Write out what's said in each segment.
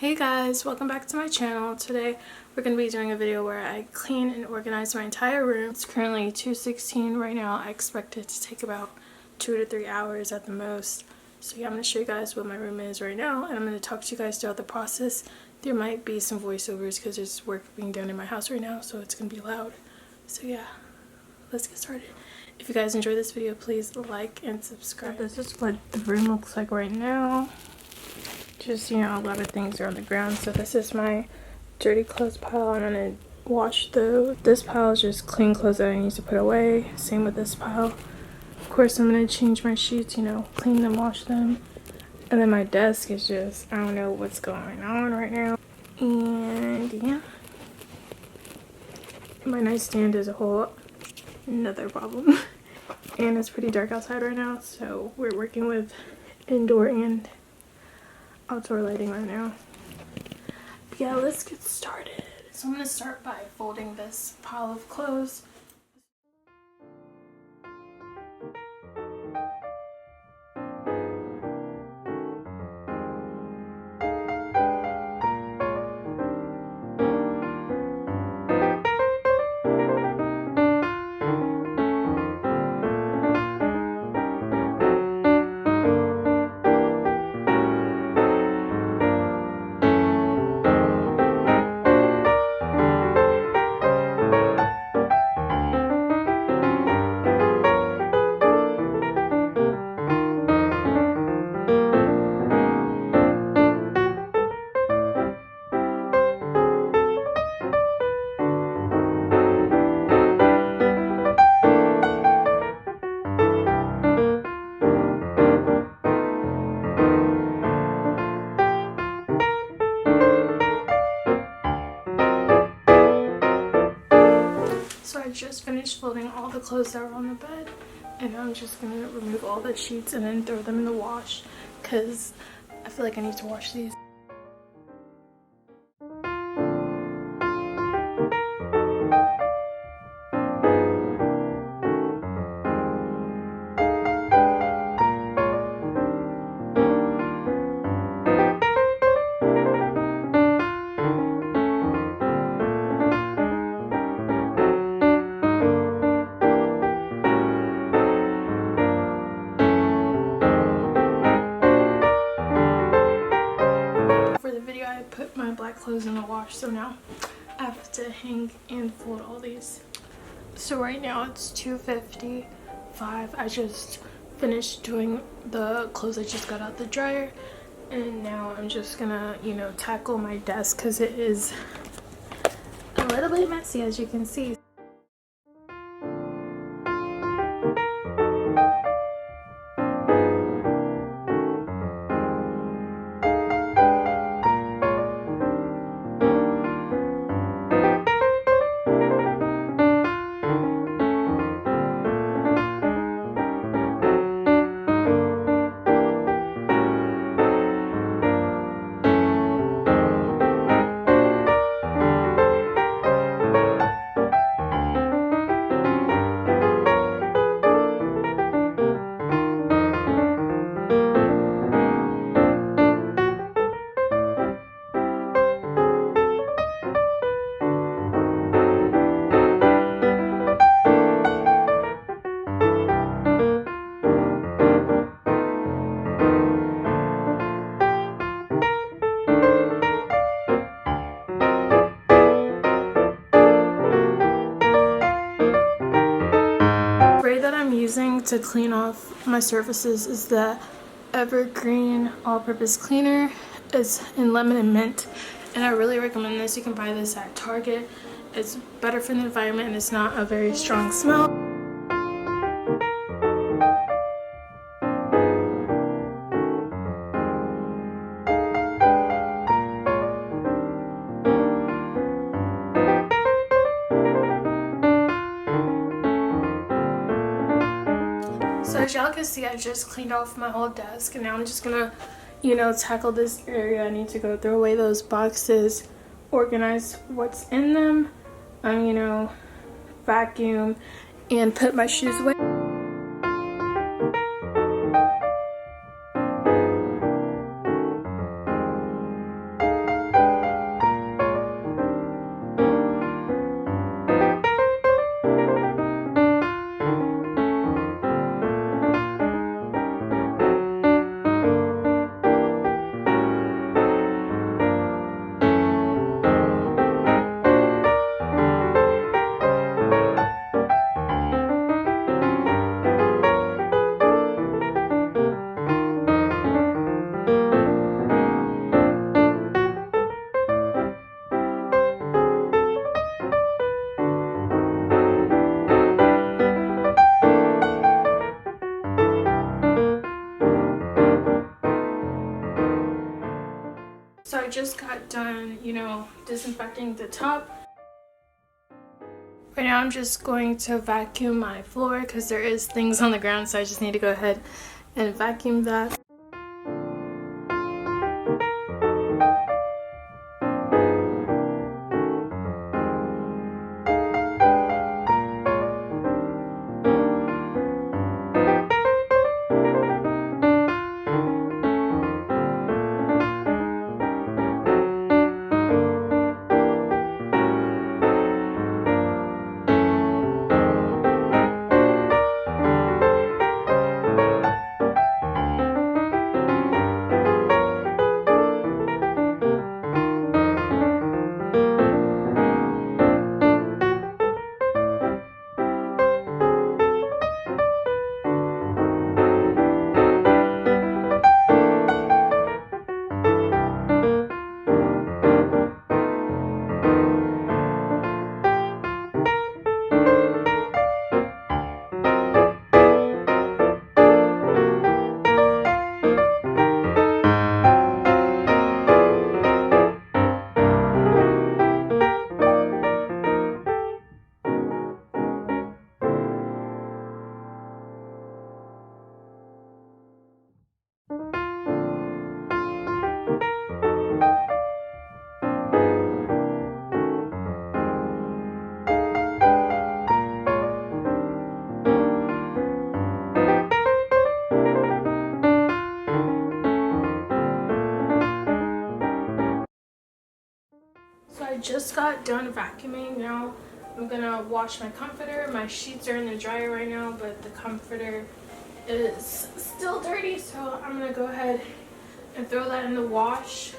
Hey guys, welcome back to my channel. Today we're going to be doing a video where I clean and organize my entire room. It's currently 2:16 right now. I expect it to take about 2 to 3 hours at the most. So yeah, I'm going to show you guys what my room is right now, and I'm going to talk to you guys throughout the process. There might be some voiceovers because there's work being done in my house right now, so it's going to be loud. So yeah, let's get started. If you guys enjoyed this video, please like and subscribe. This is what the room looks like right now. Just, a lot of things are on the ground. So this is my dirty clothes pile. I'm gonna wash those. This pile is just clean clothes that I need to put away. Same with this pile. Of course, I'm gonna change my sheets, clean them, wash them. And then my desk is just, I don't know what's going on right now. And yeah, my nightstand is a whole another problem. And it's pretty dark outside right now, so we're working with indoor and outdoor lighting right now. But yeah, let's get started. So I'm gonna start by folding this pile of clothes. So I just finished folding all the clothes that were on the bed, and I'm just gonna remove all the sheets and then throw them in the wash because I feel like I need to wash these. I put my black clothes in the wash, so now I have to hang and fold all these. So right now it's 2:55. I just finished doing the clothes I just got out the dryer, and now I'm just gonna tackle my desk because it is a little bit messy, as you can see. Using to clean off my surfaces is the Evergreen all-purpose cleaner. It's in lemon and mint, and I really recommend this. You can buy this at Target. It's better for the environment and it's not a very strong smell. So as y'all can see, I just cleaned off my whole desk, and now I'm just gonna, tackle this area. I need to go throw away those boxes, organize what's in them, vacuum, and put my shoes away. just got done, disinfecting the tub. Right now I'm just going to vacuum my floor because there is things on the ground, so I just need to go ahead and vacuum that. I just got done vacuuming. Now I'm gonna wash my comforter. My sheets are in the dryer right now, but the comforter is still dirty, so I'm gonna go ahead and throw that in the wash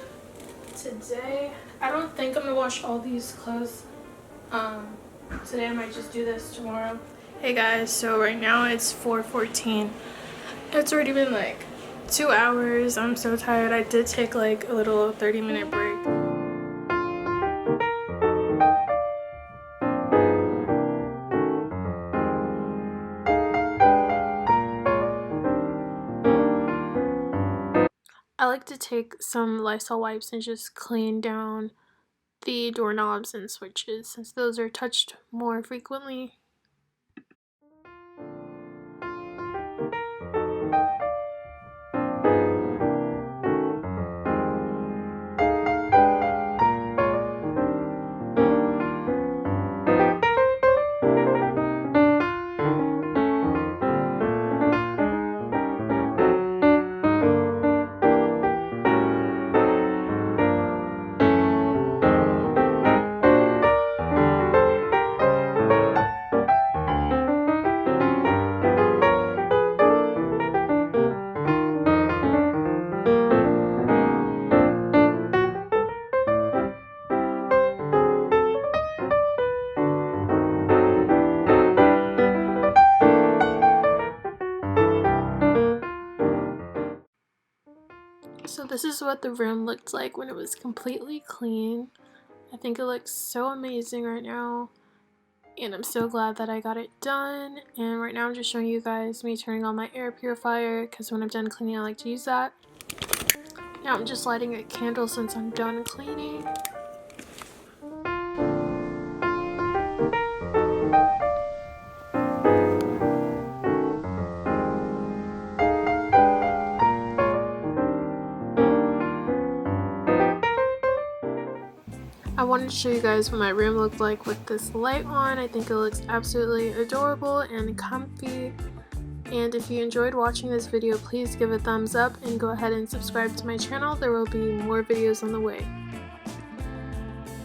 today. I don't think I'm gonna wash all these clothes today. I might just do this tomorrow. Hey guys, so right now it's 4:14. It's already been like 2 hours. I'm so tired. I did take like a little 30-minute break. I like to take some Lysol wipes and just clean down the doorknobs and switches since those are touched more frequently. So this is what the room looked like when it was completely clean. I think it looks so amazing right now, and I'm so glad that I got it done. And right now I'm just showing you guys me turning on my air purifier because when I'm done cleaning I like to use that. Now I'm just lighting a candle since I'm done cleaning. I wanted to show you guys what my room looked like with this light on. I think it looks absolutely adorable and comfy. And if you enjoyed watching this video, please give a thumbs up and go ahead and subscribe to my channel. There will be more videos on the way.